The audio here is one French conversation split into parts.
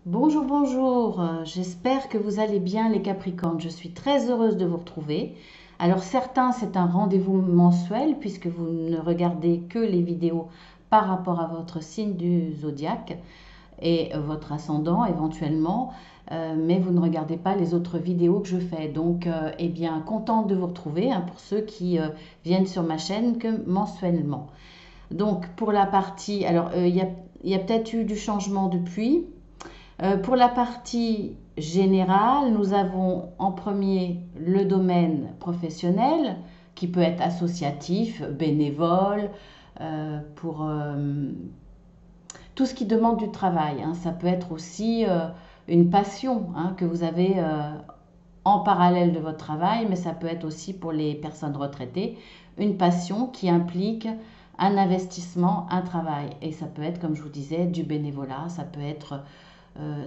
Bonjour, bonjour, j'espère que vous allez bien les Capricornes. Je suis très heureuse de vous retrouver. Alors certains, c'est un rendez-vous mensuel puisque vous ne regardez que les vidéos par rapport à votre signe du zodiaque et votre ascendant éventuellement, mais vous ne regardez pas les autres vidéos que je fais. Donc, eh bien, contente de vous retrouver hein, pour ceux qui viennent sur ma chaîne que mensuellement. Donc, pour la partie, alors il y a peut-être eu du changement depuis. Pour la partie générale, nous avons en premier le domaine professionnel qui peut être associatif, bénévole, pour tout ce qui demande du travail, hein. Ça peut être aussi une passion hein, que vous avez en parallèle de votre travail, mais ça peut être aussi pour les personnes retraitées, une passion qui implique un investissement, un travail. Et ça peut être, comme je vous disais, du bénévolat, ça peut être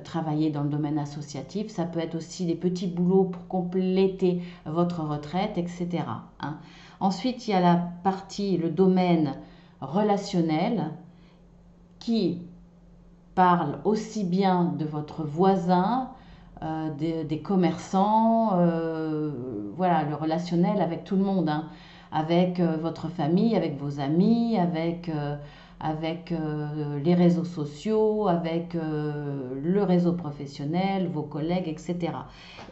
travailler dans le domaine associatif, ça peut être aussi des petits boulots pour compléter votre retraite, etc. hein. Ensuite, il y a la partie, le domaine relationnel qui parle aussi bien de votre voisin, des commerçants, voilà, le relationnel avec tout le monde, hein, avec votre famille, avec vos amis, avec les réseaux sociaux, avec le réseau professionnel, vos collègues, etc.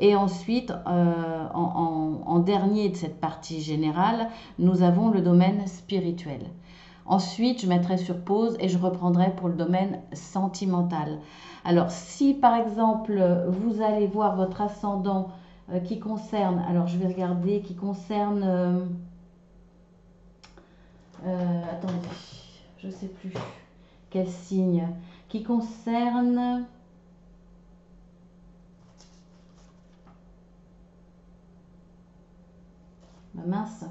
Et ensuite, en dernier de cette partie générale, nous avons le domaine spirituel. Ensuite, je mettrai sur pause et je reprendrai pour le domaine sentimental. Alors, si par exemple, vous allez voir votre ascendant qui concerne, alors je vais regarder, qui concerne, attendez, je ne sais plus quel signe, qui concerne, mince,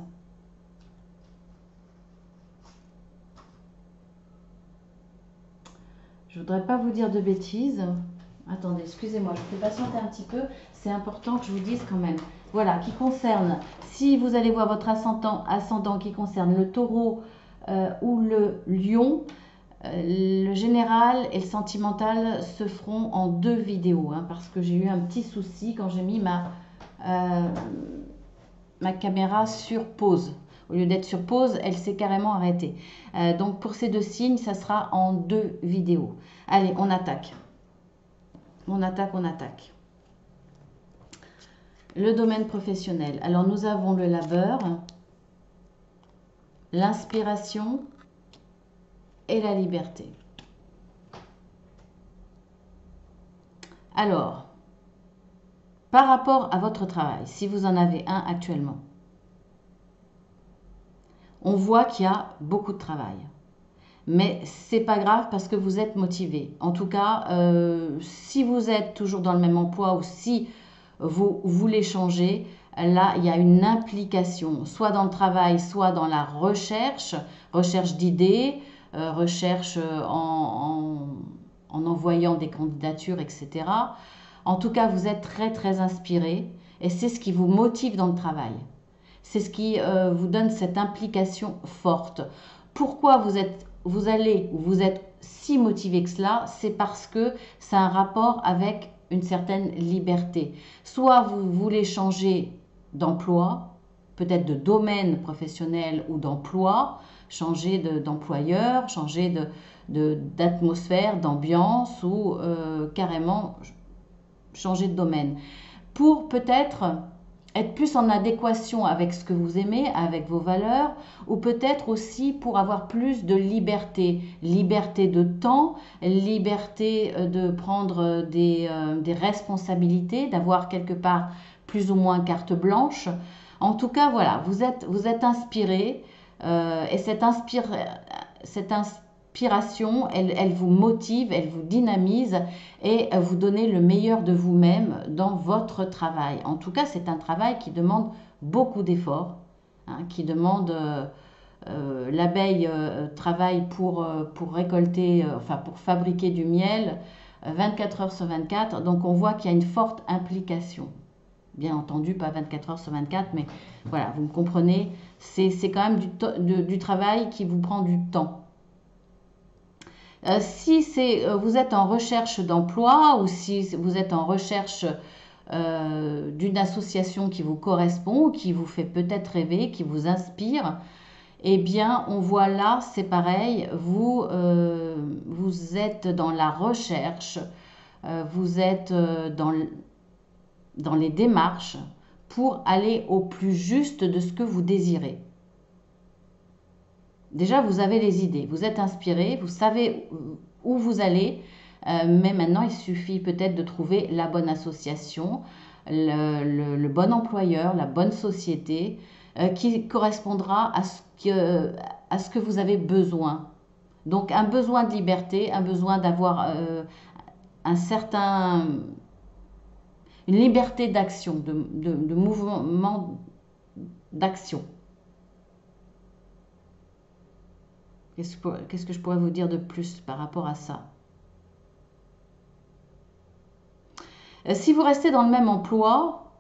je voudrais pas vous dire de bêtises. Attendez, excusez-moi, je peux patienter un petit peu. C'est important que je vous dise quand même. Voilà, qui concerne, si vous allez voir votre ascendant qui concerne le taureau ou le lion, le général et le sentimental se feront en deux vidéos. Hein, parce que j'ai eu un petit souci quand j'ai mis ma caméra sur pause. Au lieu d'être sur pause, elle s'est carrément arrêtée. Donc pour ces deux signes, ça sera en deux vidéos. Allez, on attaque. On attaque, on attaque. Le domaine professionnel. Alors nous avons le labeur, l'inspiration et la liberté. Alors, par rapport à votre travail, si vous en avez un actuellement, on voit qu'il y a beaucoup de travail. Mais c'est pas grave parce que vous êtes motivé. En tout cas, si vous êtes toujours dans le même emploi ou si vous voulez changer, là, il y a une implication, soit dans le travail, soit dans la recherche, recherche d'idées, recherche en envoyant des candidatures, etc. En tout cas, vous êtes très, très inspiré et c'est ce qui vous motive dans le travail. C'est ce qui vous donne cette implication forte. Pourquoi vous allez ou vous êtes si motivé que cela? C'est parce que ça a un rapport avec une certaine liberté. Soit vous voulez changer d'emploi, peut-être de domaine professionnel ou d'emploi, changer d'employeur, changer d'atmosphère, d'ambiance ou carrément changer de domaine. Pour peut-être être plus en adéquation avec ce que vous aimez, avec vos valeurs, ou peut-être aussi pour avoir plus de liberté. Liberté de temps, liberté de prendre des responsabilités, d'avoir quelque part plus ou moins carte blanche. En tout cas, voilà, vous êtes inspiré et cette inspiration, elle vous motive, elle vous dynamise et vous donner le meilleur de vous-même dans votre travail. En tout cas, c'est un travail qui demande beaucoup d'efforts, hein, qui demande l'abeille travaille pour récolter, enfin pour fabriquer du miel 24 heures sur 24. Donc on voit qu'il y a une forte implication. Bien entendu, pas 24 heures sur 24, mais voilà, vous me comprenez, c'est quand même du travail qui vous prend du temps. Si vous êtes en recherche d'emploi ou si vous êtes en recherche d'une association qui vous correspond, qui vous fait peut-être rêver, qui vous inspire, eh bien, on voit là, c'est pareil, vous êtes dans la recherche, vous êtes dans les démarches pour aller au plus juste de ce que vous désirez. Déjà, vous avez les idées, vous êtes inspiré, vous savez où vous allez, mais maintenant, il suffit peut-être de trouver la bonne association, le bon employeur, la bonne société qui correspondra à ce que vous avez besoin. Donc, un besoin de liberté, un besoin d'avoir une liberté d'action, de mouvement d'action. Qu'est-ce que je pourrais vous dire de plus par rapport à ça? Si vous restez dans le même emploi,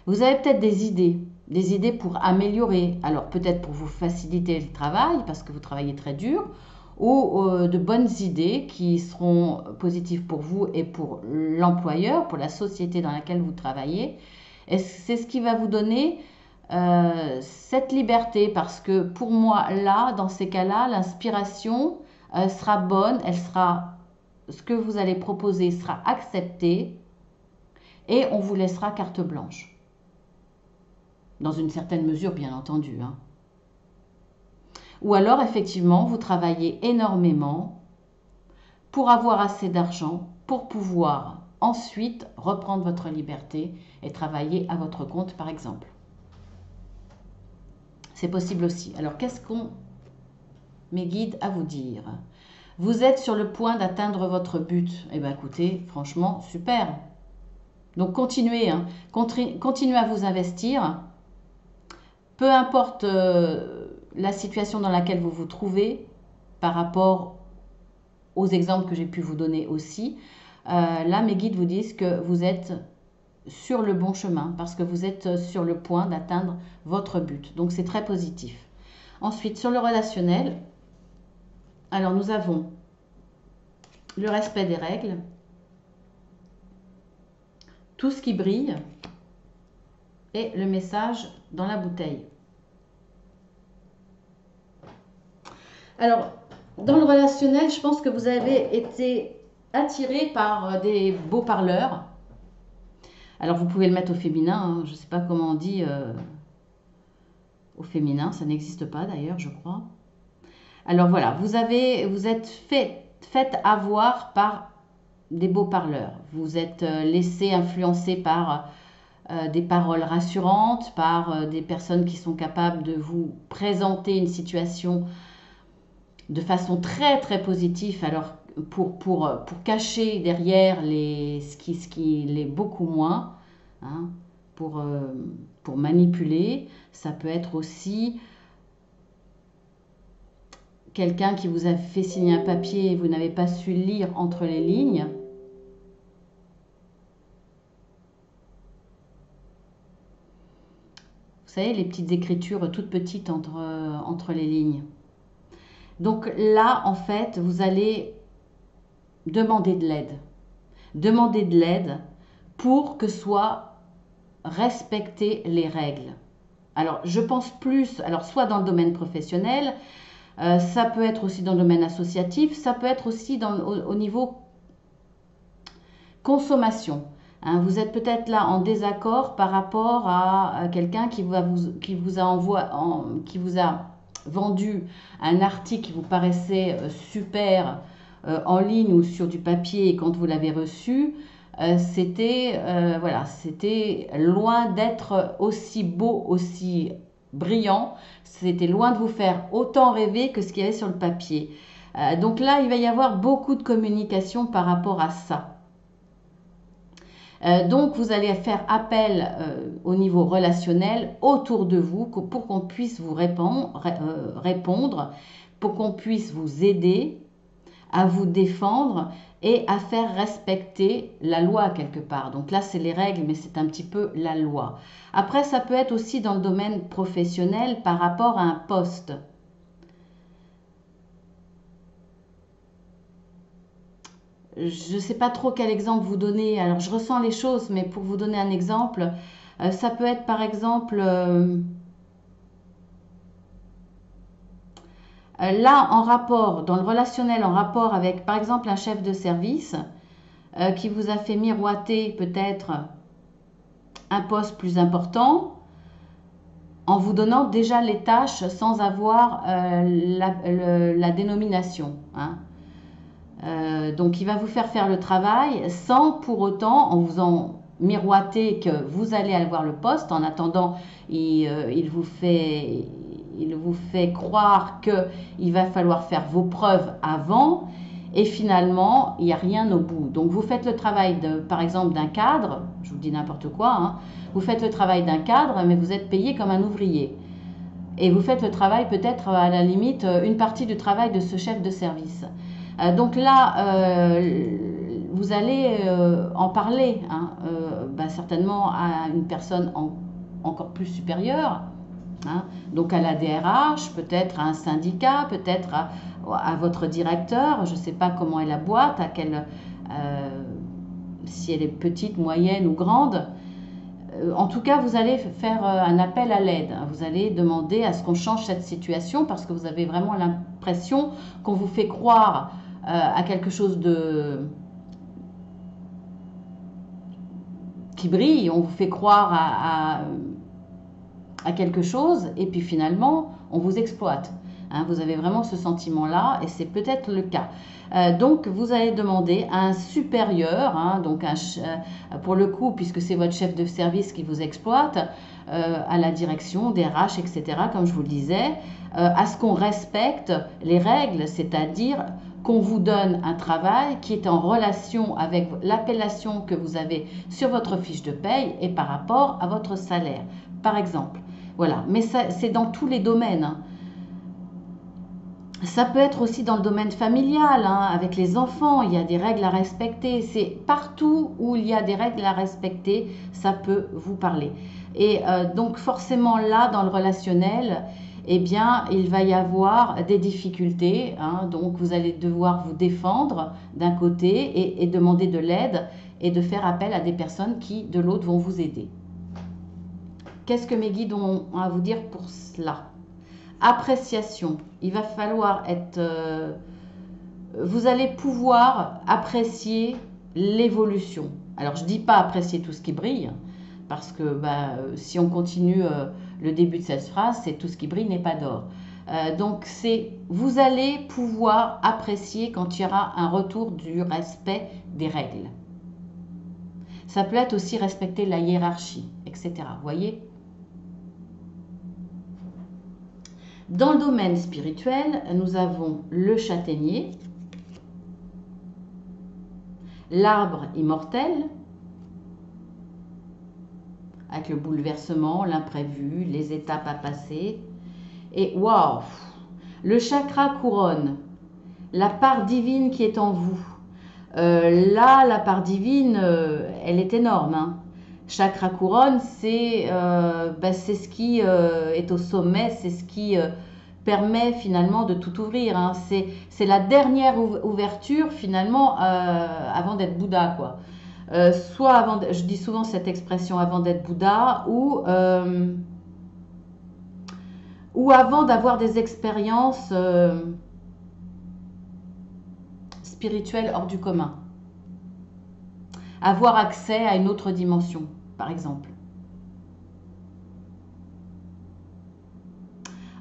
vous avez peut-être des idées pour améliorer. Alors peut-être pour vous faciliter le travail, parce que vous travaillez très dur, ou de bonnes idées qui seront positives pour vous et pour l'employeur, pour la société dans laquelle vous travaillez. Et c'est ce qui va vous donner cette liberté, parce que pour moi, là, dans ces cas-là, l'inspiration sera bonne, ce que vous allez proposer sera accepté et on vous laissera carte blanche. Dans une certaine mesure, bien entendu. Hein. Ou alors, effectivement, vous travaillez énormément pour avoir assez d'argent, pour pouvoir ensuite reprendre votre liberté et travailler à votre compte, par exemple. C'est possible aussi. Alors, qu'est-ce qu'on mes guides à vous dire? Vous êtes sur le point d'atteindre votre but. Eh bien, écoutez, franchement, super. Donc, continuez. Hein. Continuez à vous investir. Peu importe la situation dans laquelle vous vous trouvez, par rapport aux exemples que j'ai pu vous donner aussi, là, mes guides vous disent que vous êtes sur le bon chemin parce que vous êtes sur le point d'atteindre votre but. Donc, c'est très positif. Ensuite, sur le relationnel, alors nous avons le respect des règles, tout ce qui brille et le message dans la bouteille. Alors, dans le relationnel, je pense que vous avez été attiré par des beaux parleurs. Alors, vous pouvez le mettre au féminin, hein, je ne sais pas comment on dit au féminin, ça n'existe pas d'ailleurs, je crois. Alors voilà, vous êtes fait avoir par des beaux parleurs. Vous êtes laissé influencer par des paroles rassurantes, par des personnes qui sont capables de vous présenter une situation de façon très très positive, alors pour cacher derrière ce qui l'est beaucoup moins, hein, pour manipuler. Ça peut être aussi quelqu'un qui vous a fait signer un papier et vous n'avez pas su lire entre les lignes. Vous savez, les petites écritures toutes petites entre les lignes. Donc là, en fait, vous allez demander de l'aide. Demander de l'aide pour que soient respectées les règles. Alors, je pense plus, alors soit dans le domaine professionnel, ça peut être aussi dans le domaine associatif, ça peut être aussi au niveau consommation. Hein, vous êtes peut-être là en désaccord par rapport à quelqu'un qui vous a vendu un article qui vous paraissait super en ligne ou sur du papier et quand vous l'avez reçu, c'était loin d'être aussi beau, aussi brillant. C'était loin de vous faire autant rêver que ce qu'il y avait sur le papier. Donc là, il va y avoir beaucoup de communication par rapport à ça. Donc, vous allez faire appel au niveau relationnel autour de vous pour qu'on puisse vous répondre, pour qu'on puisse vous aider à vous défendre et à faire respecter la loi quelque part. Donc là, c'est les règles, mais c'est un petit peu la loi. Après, ça peut être aussi dans le domaine professionnel par rapport à un poste. Je ne sais pas trop quel exemple vous donner. Alors, je ressens les choses, mais pour vous donner un exemple, ça peut être par exemple, là, en rapport, dans le relationnel, en rapport avec, par exemple, un chef de service qui vous a fait miroiter peut-être un poste plus important en vous donnant déjà les tâches sans avoir la dénomination, hein. Donc il va vous faire le travail sans pour autant, en vous en miroiter que vous allez avoir le poste. En attendant, il vous fait croire qu'il va falloir faire vos preuves avant et finalement, il n'y a rien au bout. Donc vous faites le travail, par exemple, d'un cadre, je vous dis n'importe quoi, hein, vous faites le travail d'un cadre, mais vous êtes payé comme un ouvrier. Et vous faites le travail peut-être à la limite une partie du travail de ce chef de service. Donc là, vous allez en parler, hein, certainement à une personne encore plus supérieure, hein, donc à la DRH, peut-être à un syndicat, peut-être à votre directeur. Je ne sais pas comment est la boîte, si elle est petite, moyenne ou grande. En tout cas, vous allez faire un appel à l'aide. Vous allez demander à ce qu'on change cette situation parce que vous avez vraiment l'impression qu'on vous fait croire à quelque chose qui brille, on vous fait croire à quelque chose et puis finalement, on vous exploite. Hein, vous avez vraiment ce sentiment-là et c'est peut-être le cas. Donc, vous allez demander à un supérieur, hein, donc pour le coup, puisque c'est votre chef de service qui vous exploite, à la direction, des RH, etc., comme je vous le disais, à ce qu'on respecte les règles, c'est-à-dire qu'on vous donne un travail qui est en relation avec l'appellation que vous avez sur votre fiche de paye et par rapport à votre salaire, par exemple. Voilà, mais c'est dans tous les domaines, hein. Ça peut être aussi dans le domaine familial, hein, avec les enfants, il y a des règles à respecter. C'est partout où il y a des règles à respecter, ça peut vous parler. Et donc forcément là, dans le relationnel, eh bien, il va y avoir des difficultés, hein. Donc vous allez devoir vous défendre d'un côté et demander de l'aide et de faire appel à des personnes qui, de l'autre, vont vous aider. Qu'est-ce que mes guides ont à vous dire pour cela? Appréciation. Il va falloir être... vous allez pouvoir apprécier l'évolution. Alors, je ne dis pas apprécier tout ce qui brille, parce que si on continue le début de cette phrase, c'est tout ce qui brille n'est pas d'or. Donc, vous allez pouvoir apprécier quand il y aura un retour du respect des règles. Ça peut être aussi respecter la hiérarchie, etc. Vous voyez ? Dans le domaine spirituel, nous avons le châtaignier, l'arbre immortel, avec le bouleversement, l'imprévu, les étapes à passer. Et waouh, le chakra couronne, la part divine qui est en vous. Là, la part divine, elle est énorme, hein. Chakra couronne, c'est ce qui est au sommet, c'est ce qui permet finalement de tout ouvrir, hein. C'est la dernière ouverture finalement avant d'être Bouddha, quoi. Soit avant, je dis souvent cette expression avant d'être Bouddha ou avant d'avoir des expériences spirituelles hors du commun. Avoir accès à une autre dimension, par exemple.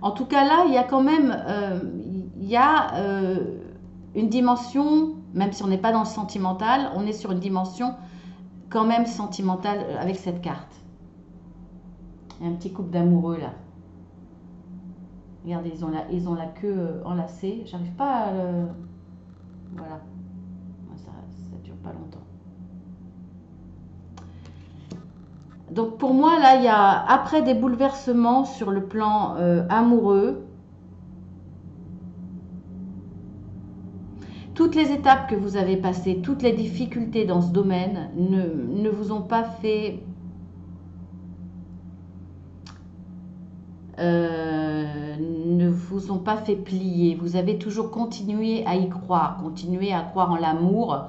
En tout cas, là, il y a quand même une dimension, même si on n'est pas dans le sentimental, on est sur une dimension quand même sentimentale avec cette carte. Il y a un petit couple d'amoureux, là. Regardez, ils ont la queue enlacée. J'arrive pas à le... Voilà. Ça dure pas longtemps. Donc pour moi, là, il y a, après des bouleversements sur le plan amoureux, toutes les étapes que vous avez passées, toutes les difficultés dans ce domaine ne vous ont pas fait... ne vous ont pas fait plier. Vous avez toujours continué à y croire, continué à croire en l'amour,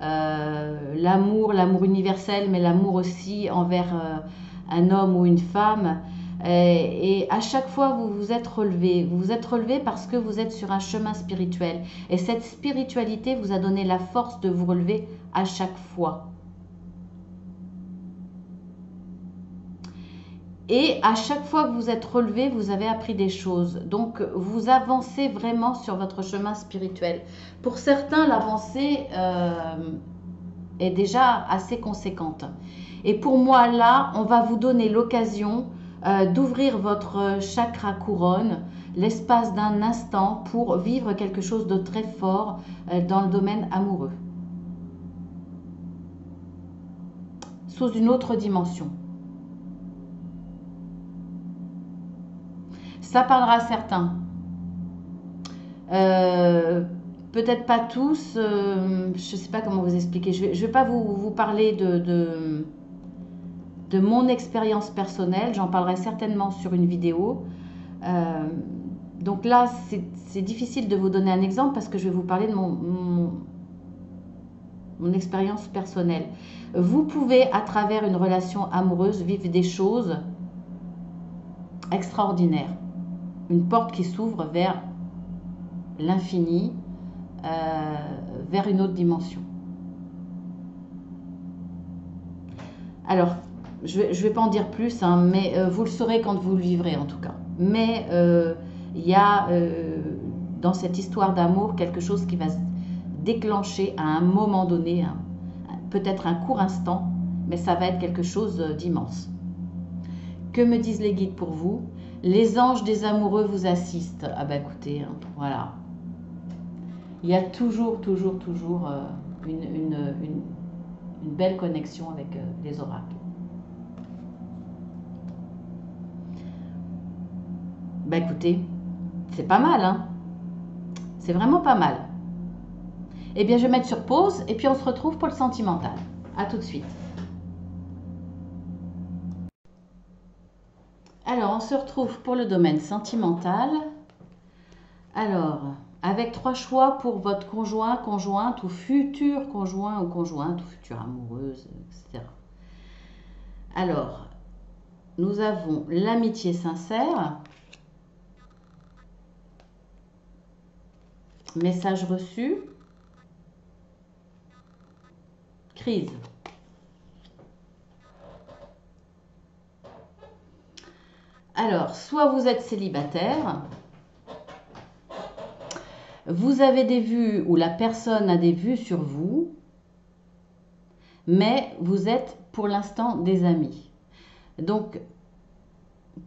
l'amour universel, mais l'amour aussi envers un homme ou une femme. Et à chaque fois, vous vous êtes relevé. Vous vous êtes relevé parce que vous êtes sur un chemin spirituel. Et cette spiritualité vous a donné la force de vous relever à chaque fois. Et à chaque fois que vous êtes relevé, vous avez appris des choses. Donc, vous avancez vraiment sur votre chemin spirituel. Pour certains, l'avancée est déjà assez conséquente. Et pour moi, là, on va vous donner l'occasion d'ouvrir votre chakra couronne l'espace d'un instant pour vivre quelque chose de très fort dans le domaine amoureux. Sous une autre dimension. Ça parlera à certains. Peut-être pas tous. Je ne sais pas comment vous expliquer. Je ne vais pas vous parler de mon expérience personnelle. J'en parlerai certainement sur une vidéo. Donc là, c'est difficile de vous donner un exemple parce que je vais vous parler de mon expérience personnelle. Vous pouvez, à travers une relation amoureuse, vivre des choses extraordinaires. Une porte qui s'ouvre vers l'infini, vers une autre dimension. Alors, je ne vais pas en dire plus, hein, mais vous le saurez quand vous le vivrez en tout cas. Mais il y a dans cette histoire d'amour quelque chose qui va se déclencher à un moment donné, peut-être un court instant, mais ça va être quelque chose d'immense. Que me disent les guides pour vous? Les anges des amoureux vous assistent. Ah bah écoutez, hein, voilà. Il y a toujours une belle connexion avec les oracles. Bah écoutez, c'est pas mal, hein? C'est vraiment pas mal. Eh bien, je vais mettre sur pause et puis on se retrouve pour le sentimental. À tout de suite. Alors, on se retrouve pour le domaine sentimental. Alors, avec 3 choix pour votre conjoint, conjointe ou futur conjoint ou conjointe ou future amoureuse, etc. Alors, nous avons l'amitié sincère, message reçu, crise. Alors, soit vous êtes célibataire, vous avez des vues ou la personne a des vues sur vous, mais vous êtes pour l'instant des amis. Donc,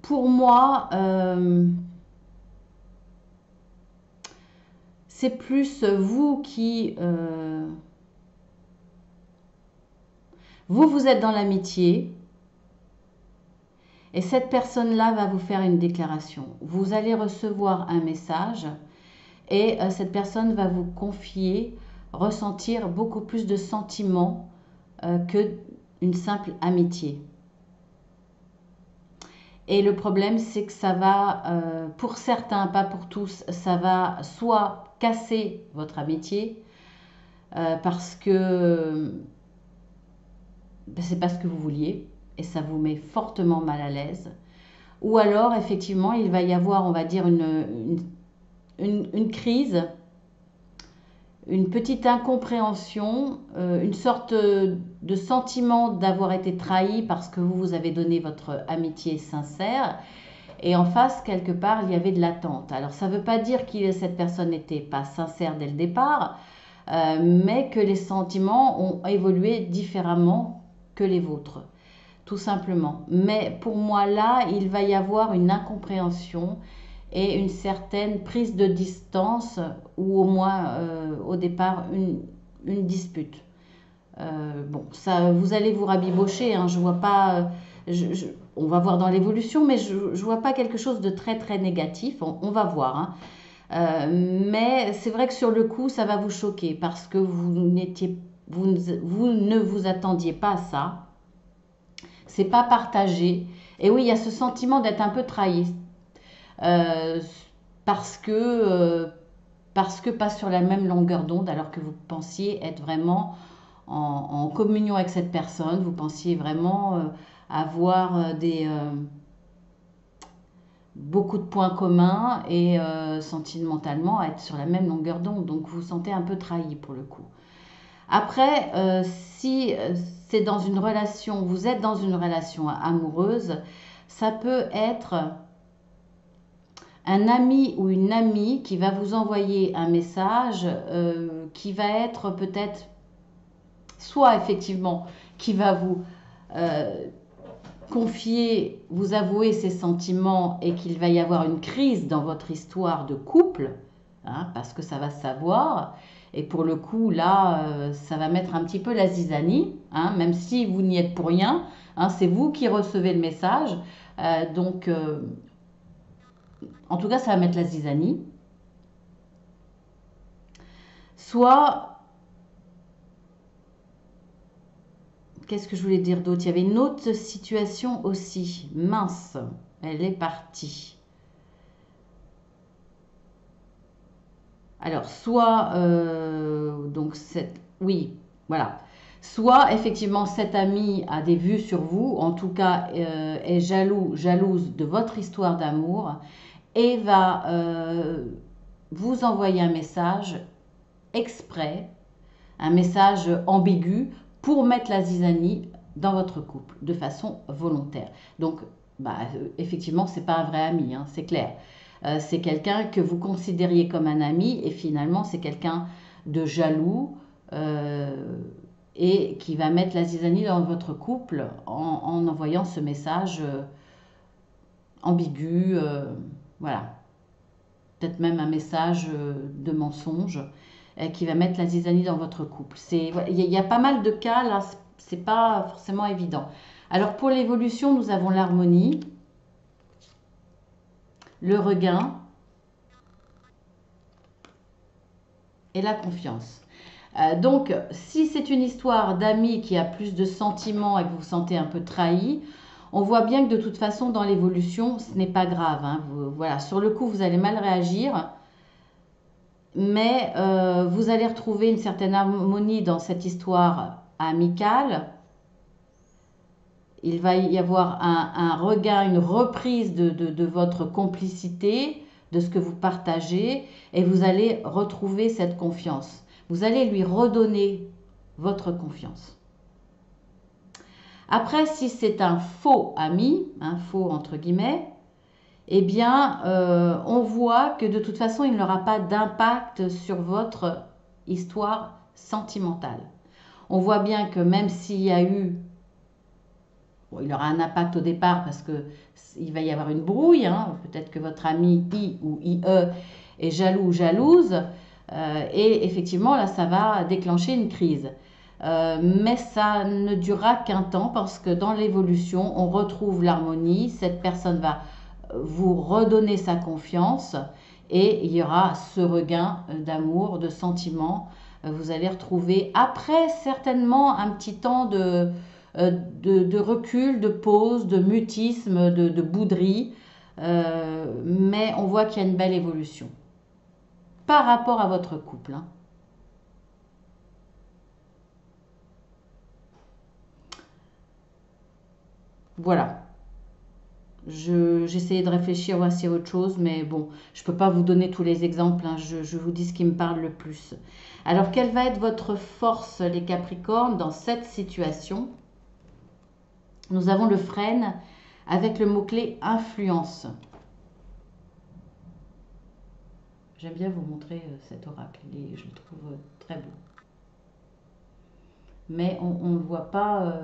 pour moi, c'est plus vous qui... vous êtes dans l'amitié et cette personne-là va vous faire une déclaration. Vous allez recevoir un message et cette personne va vous confier, ressentir beaucoup plus de sentiments qu'une simple amitié. Et le problème, c'est que ça va, pour certains, pas pour tous, ça va soit casser votre amitié, parce que c'est pas ce que vous vouliez, et ça vous met fortement mal à l'aise. Ou alors, effectivement, il va y avoir, on va dire, une crise, une petite incompréhension, une sorte de sentiment d'avoir été trahi parce que vous avez donné votre amitié sincère. Et en face, quelque part, il y avait de l'attente. Alors, ça ne veut pas dire que cette personne n'était pas sincère dès le départ, mais que les sentiments ont évolué différemment que les vôtres, tout simplement. Mais pour moi, là, il va y avoir une incompréhension et une certaine prise de distance ou au moins au départ une dispute. Bon, ça, vous allez vous rabibocher, hein, je vois pas, on va voir dans l'évolution, mais je vois pas quelque chose de très très négatif, on va voir. Hein. Mais c'est vrai que sur le coup, ça va vous choquer parce que vous ne vous attendiez pas à ça. C'est pas partagé. Et oui, il y a ce sentiment d'être un peu trahi. Parce que pas sur la même longueur d'onde alors que vous pensiez être vraiment en communion avec cette personne, vous pensiez vraiment avoir beaucoup de points communs et sentimentalement être sur la même longueur d'onde. Donc vous vous sentez un peu trahi pour le coup. Après, si c'est dans une relation, vous êtes dans une relation amoureuse, ça peut être un ami ou une amie qui va vous envoyer un message qui va être peut-être soit effectivement qui va vous confier, vous avouer ses sentiments et qu'il va y avoir une crise dans votre histoire de couple, hein, parce que ça va se savoir. Et pour le coup, là, ça va mettre un petit peu la zizanie, hein, même si vous n'y êtes pour rien. Hein, c'est vous qui recevez le message. Donc, en tout cas, ça va mettre la zizanie. Soit, qu'est-ce que je voulais dire d'autre? Il y avait une autre situation aussi. Mince, elle est partie. Alors, soit, donc, oui, voilà. Soit, effectivement, cet ami a des vues sur vous, en tout cas, est jalouse de votre histoire d'amour et va vous envoyer un message exprès, un message ambigu pour mettre la zizanie dans votre couple de façon volontaire. Donc, effectivement, c'est pas un vrai ami, hein, c'est clair. C'est quelqu'un que vous considériez comme un ami et finalement c'est quelqu'un de jaloux et qui va mettre la zizanie dans votre couple en envoyant ce message ambigu, voilà. Peut-être même un message de mensonge qui va mettre la zizanie dans votre couple. Il y a pas mal de cas là, c'est pas forcément évident. Alors pour l'évolution, nous avons l'harmonie, le regain et la confiance. Donc, si c'est une histoire d'amis qui a plus de sentiments et que vous vous sentez un peu trahi, on voit bien que de toute façon, dans l'évolution, ce n'est pas grave. Hein. Voilà, sur le coup, vous allez mal réagir, mais vous allez retrouver une certaine harmonie dans cette histoire amicale. Il va y avoir un regain, une reprise de votre complicité, de ce que vous partagez, et vous allez retrouver cette confiance. Vous allez lui redonner votre confiance. Après, si c'est un faux ami, un faux entre guillemets, eh bien, on voit que de toute façon, il n'aura pas d'impact sur votre histoire sentimentale. On voit bien que même s'il y a eu, bon, il aura un impact au départ parce que il va y avoir une brouille, hein. Peut-être que votre ami I ou IE est jaloux ou jalouse, et effectivement, là, ça va déclencher une crise. Mais ça ne durera qu'un temps parce que dans l'évolution, on retrouve l'harmonie, cette personne va vous redonner sa confiance et il y aura ce regain d'amour, de sentiment. Vous allez retrouver, après certainement un petit temps de recul, de pause, de mutisme, de bouderie, mais on voit qu'il y a une belle évolution par rapport à votre couple. Hein. Voilà. J'essayais de réfléchir voir s'il y a autre chose, mais bon, je ne peux pas vous donner tous les exemples. Hein, je vous dis ce qui me parle le plus. Alors, quelle va être votre force, les Capricornes, dans cette situation? Nous avons le frêne avec le mot-clé influence. J'aime bien vous montrer cet oracle, je le trouve très beau. Mais on ne le voit pas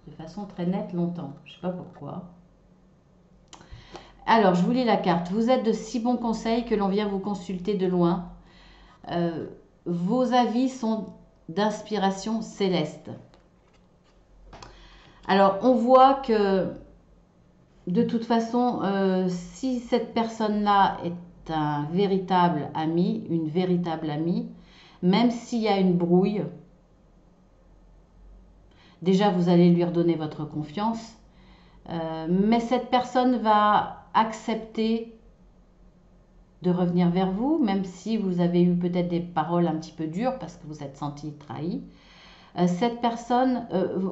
de façon très nette longtemps. Je ne sais pas pourquoi. Alors, je vous lis la carte. Vous êtes de si bons conseils que l'on vient vous consulter de loin. Vos avis sont d'inspiration céleste. Alors, on voit que de toute façon, si cette personne-là est un véritable ami, une véritable amie, même s'il y a une brouille, déjà vous allez lui redonner votre confiance, mais cette personne va accepter de revenir vers vous, même si vous avez eu peut-être des paroles un petit peu dures parce que vous êtes senti trahi. Cette personne,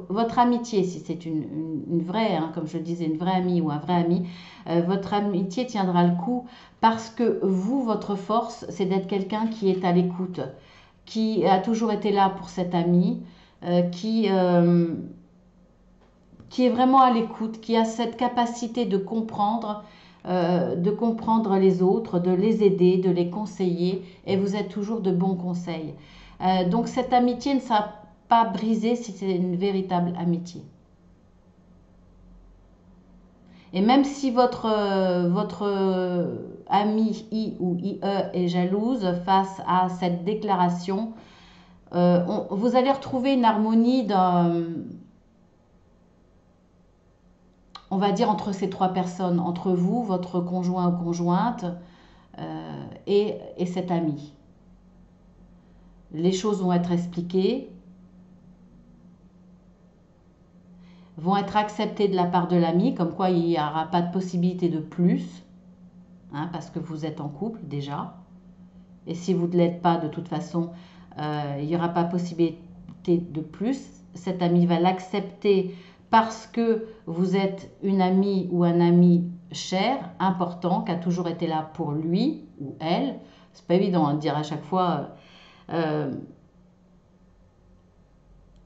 votre amitié, si c'est une vraie, hein, comme je le disais, une vraie amie ou un vrai ami, votre amitié tiendra le coup parce que vous, votre force, c'est d'être quelqu'un qui est à l'écoute, qui a toujours été là pour cet ami, qui est vraiment à l'écoute, qui a cette capacité de comprendre les autres, de les aider, de les conseiller, et vous êtes toujours de bons conseils. Donc cette amitié ne sera pas brisée si c'est une véritable amitié. Et même si votre ami I ou IE est jalouse face à cette déclaration, vous allez retrouver une harmonie on va dire entre ces trois personnes, entre vous, votre conjoint ou conjointe et cet ami. Les choses vont être expliquées, vont être acceptées de la part de l'ami, comme quoi il n'y aura pas de possibilité de plus, hein, parce que vous êtes en couple déjà. Et si vous ne l'êtes pas, de toute façon, il n'y aura pas possibilité de plus. Cet ami va l'accepter parce que vous êtes une amie ou un ami cher, important, qui a toujours été là pour lui ou elle. C'est pas évident de dire à chaque fois.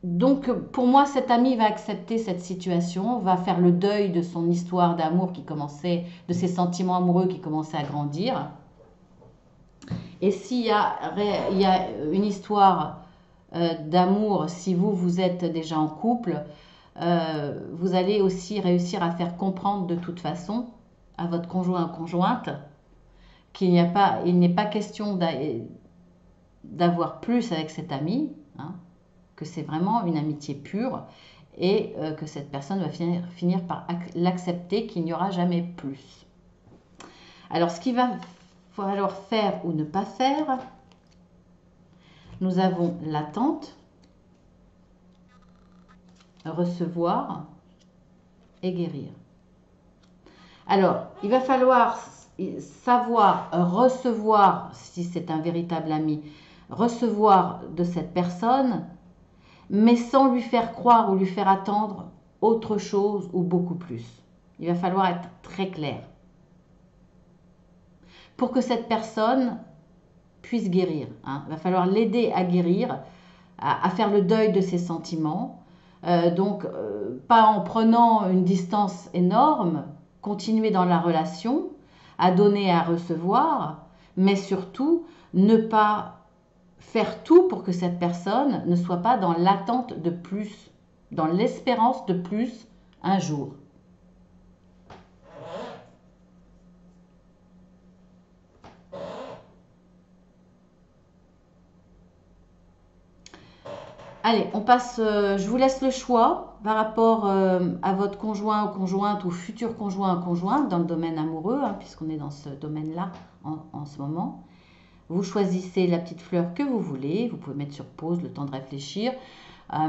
Donc pour moi, cet ami va accepter cette situation, va faire le deuil de son histoire d'amour qui commençait, de ses sentiments amoureux qui commençaient à grandir. Et s'il y a une histoire d'amour, si vous êtes déjà en couple, vous allez aussi réussir à faire comprendre de toute façon à votre conjoint ou conjointe qu'il n'est pas question d'avoir plus avec cet ami, hein, que c'est vraiment une amitié pure et que cette personne va finir par l'accepter, qu'il n'y aura jamais plus. Alors ce qu'il va falloir faire ou ne pas faire, nous avons l'attente, recevoir et guérir. Alors, il va falloir savoir recevoir, si c'est un véritable ami, recevoir de cette personne, mais sans lui faire croire ou lui faire attendre autre chose ou beaucoup plus. Il va falloir être très clair pour que cette personne puisse guérir. Hein. Il va falloir l'aider à guérir, à faire le deuil de ses sentiments. Donc, pas en prenant une distance énorme, continuer dans la relation, à donner et à recevoir, mais surtout ne pas faire tout pour que cette personne ne soit pas dans l'attente de plus, dans l'espérance de plus un jour. Allez, on passe, je vous laisse le choix par rapport à votre conjoint ou conjointe ou futur conjoint ou conjointe dans le domaine amoureux, hein, puisqu'on est dans ce domaine-là en ce moment. Vous choisissez la petite fleur que vous voulez, vous pouvez mettre sur pause le temps de réfléchir,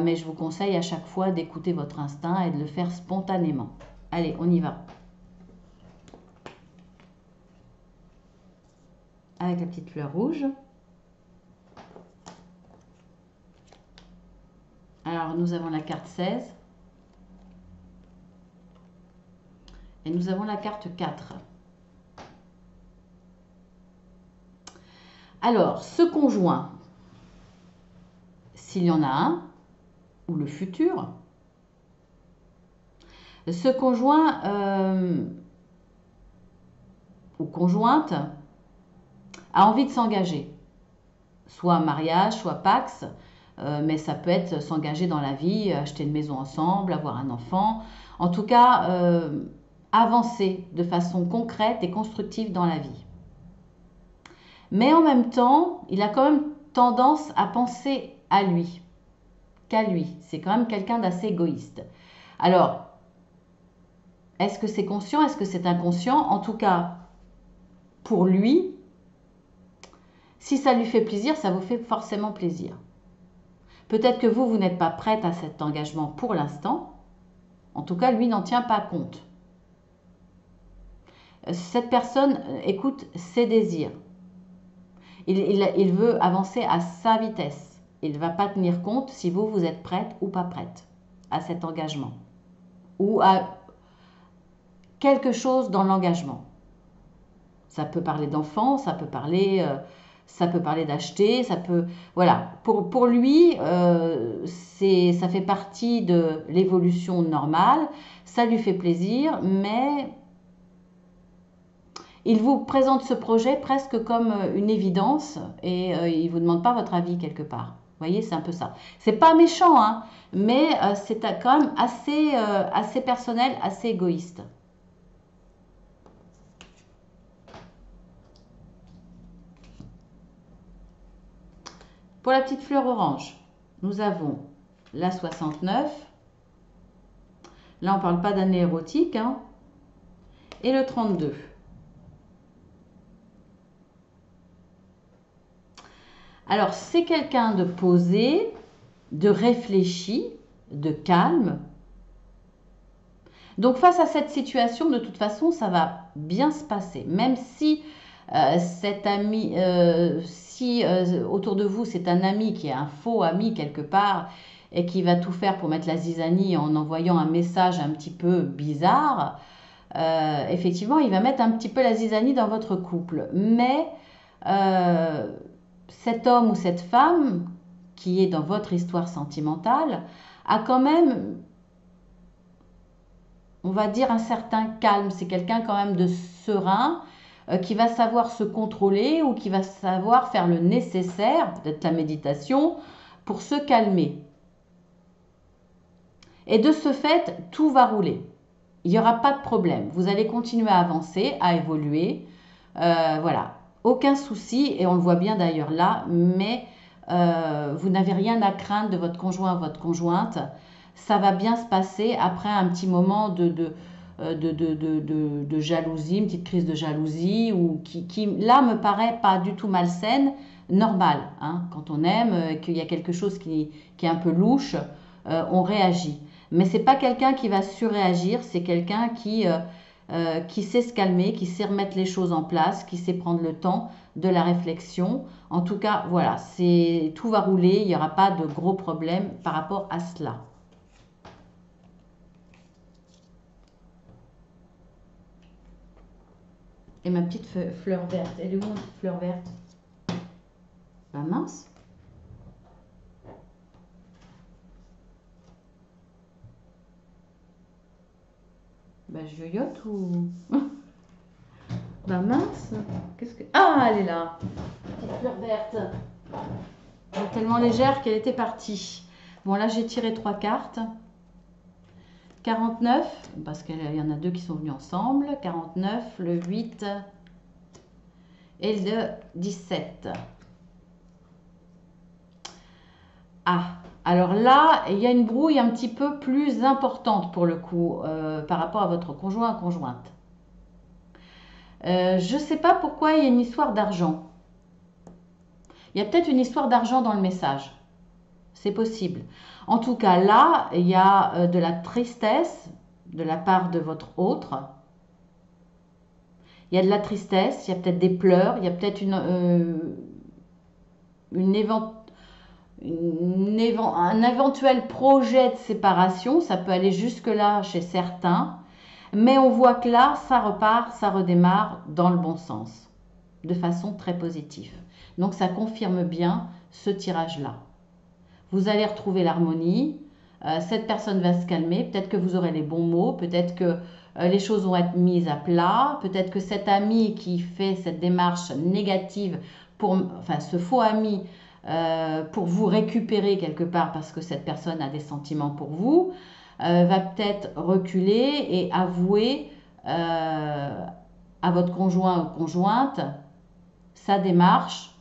mais je vous conseille à chaque fois d'écouter votre instinct et de le faire spontanément. Allez, on y va. Avec la petite fleur rouge. Alors, nous avons la carte 16. Et nous avons la carte 4. Alors, ce conjoint, s'il y en a un, ou le futur, ce conjoint ou conjointe a envie de s'engager, soit mariage, soit Pax, mais ça peut être s'engager dans la vie, acheter une maison ensemble, avoir un enfant, en tout cas avancer de façon concrète et constructive dans la vie. Mais en même temps, il a quand même tendance à penser à lui, qu'à lui. C'est quand même quelqu'un d'assez égoïste. Alors, est-ce que c'est conscient? Est-ce que c'est inconscient? En tout cas, pour lui, si ça lui fait plaisir, ça vous fait forcément plaisir. Peut-être que vous n'êtes pas prête à cet engagement pour l'instant. En tout cas, lui n'en tient pas compte. Cette personne écoute ses désirs. Il veut avancer à sa vitesse. Il ne va pas tenir compte si vous, vous êtes prête ou pas prête à cet engagement. Ou à quelque chose dans l'engagement. Ça peut parler d'enfants, ça peut parler d'acheter, ça peut... Voilà, pour lui, ça fait partie de l'évolution normale, ça lui fait plaisir, mais il vous présente ce projet presque comme une évidence et il ne vous demande pas votre avis quelque part. Vous voyez, c'est un peu ça. C'est pas méchant, hein, mais c'est quand même assez personnel, assez égoïste. Pour la petite fleur orange, nous avons la 69. Là, on ne parle pas d'année érotique, hein, et le 32. Alors, c'est quelqu'un de posé, de réfléchi, de calme. Donc, face à cette situation, de toute façon, ça va bien se passer. Même si cet ami, autour de vous, c'est un ami qui est un faux ami quelque part et qui va tout faire pour mettre la zizanie en envoyant un message un petit peu bizarre, effectivement, il va mettre un petit peu la zizanie dans votre couple. Mais cet homme ou cette femme qui est dans votre histoire sentimentale a quand même, on va dire, un certain calme. C'est quelqu'un quand même de serein, qui va savoir se contrôler ou qui va savoir faire le nécessaire, peut-être la méditation, pour se calmer. Et de ce fait, tout va rouler. Il n'y aura pas de problème. Vous allez continuer à avancer, à évoluer. Voilà. Aucun souci, et on le voit bien d'ailleurs là, mais vous n'avez rien à craindre de votre conjoint ou votre conjointe. Ça va bien se passer après un petit moment de jalousie, une petite crise de jalousie, ou qui là me paraît pas du tout malsaine, normale. Hein, quand on aime, qu'il y a quelque chose qui est un peu louche, on réagit. Mais c'est pas quelqu'un qui va surréagir, c'est quelqu'un qui sait se calmer, qui sait remettre les choses en place, qui sait prendre le temps de la réflexion. En tout cas, voilà, tout va rouler, il n'y aura pas de gros problèmes par rapport à cela. Et ma petite fleur verte, elle est où ma petite fleur verte? Bah mince. Bah je yoyote ou... Bah mince. Qu'est-ce que... Ah, elle est là. Petite fleur verte. Elle est tellement légère qu'elle était partie. Bon, là j'ai tiré 3 cartes. 49, parce qu'il y en a 2 qui sont venus ensemble. 49, le 8 et le 17. Ah, alors là, il y a une brouille un petit peu plus importante pour le coup par rapport à votre conjoint ou conjointe. Je ne sais pas pourquoi il y a une histoire d'argent. Il y a peut-être une histoire d'argent dans le message. C'est possible. En tout cas, là, il y a de la tristesse de la part de votre autre. Il y a de la tristesse, il y a peut-être des pleurs, il y a peut-être un éventuel projet de séparation. Ça peut aller jusque-là chez certains. Mais on voit que là, ça repart, ça redémarre dans le bon sens, de façon très positive. Donc ça confirme bien ce tirage-là. Vous allez retrouver l'harmonie, cette personne va se calmer, peut-être que vous aurez les bons mots, peut-être que les choses vont être mises à plat, peut-être que cet ami qui fait cette démarche négative, enfin ce faux ami, pour vous récupérer quelque part parce que cette personne a des sentiments pour vous, va peut-être reculer et avouer à votre conjoint ou conjointe sa démarche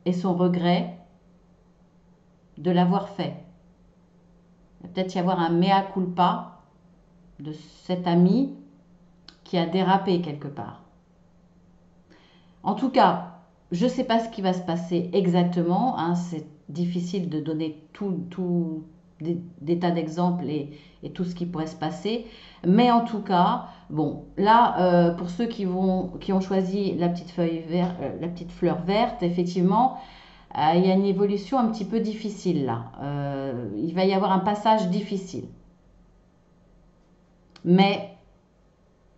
et son regret de l'avoir fait. Il va peut-être y avoir un mea culpa de cet ami qui a dérapé quelque part. En tout cas, je ne sais pas ce qui va se passer exactement. Hein, c'est difficile de donner tout des tas d'exemples et tout ce qui pourrait se passer. Mais en tout cas, bon, là, pour ceux qui ont choisi la petite la petite fleur verte, effectivement, il y a une évolution un petit peu difficile là. Il va y avoir un passage difficile. Mais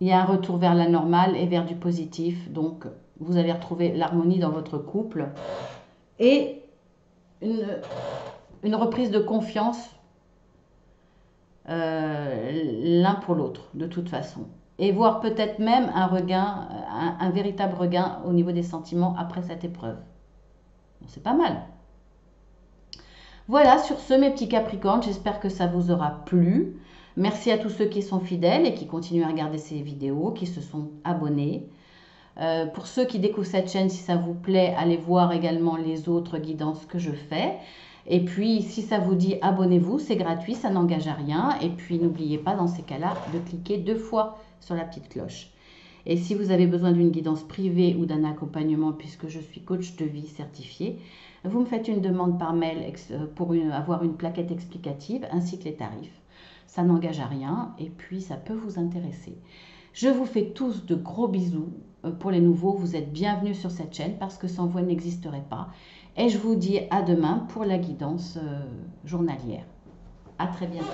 il y a un retour vers la normale et vers du positif. Donc, vous allez retrouver l'harmonie dans votre couple et une reprise de confiance l'un pour l'autre, de toute façon. Et voir peut-être même un regain, un véritable regain au niveau des sentiments après cette épreuve. Bon, c'est pas mal. Voilà, sur ce, mes petits Capricornes, j'espère que ça vous aura plu. Merci à tous ceux qui sont fidèles et qui continuent à regarder ces vidéos, qui se sont abonnés. Pour ceux qui découvrent cette chaîne, si ça vous plaît, allez voir également les autres guidances que je fais. Et puis, si ça vous dit, abonnez-vous, c'est gratuit, ça n'engage à rien. Et puis, n'oubliez pas, dans ces cas-là, de cliquer 2 fois sur la petite cloche. Et si vous avez besoin d'une guidance privée ou d'un accompagnement, puisque je suis coach de vie certifié, vous me faites une demande par mail pour avoir une plaquette explicative ainsi que les tarifs. Ça n'engage à rien et puis ça peut vous intéresser. Je vous fais tous de gros bisous. Pour les nouveaux, vous êtes bienvenus sur cette chaîne parce que sans vous, elle n'existerait pas. Et je vous dis à demain pour la guidance journalière. À très bientôt.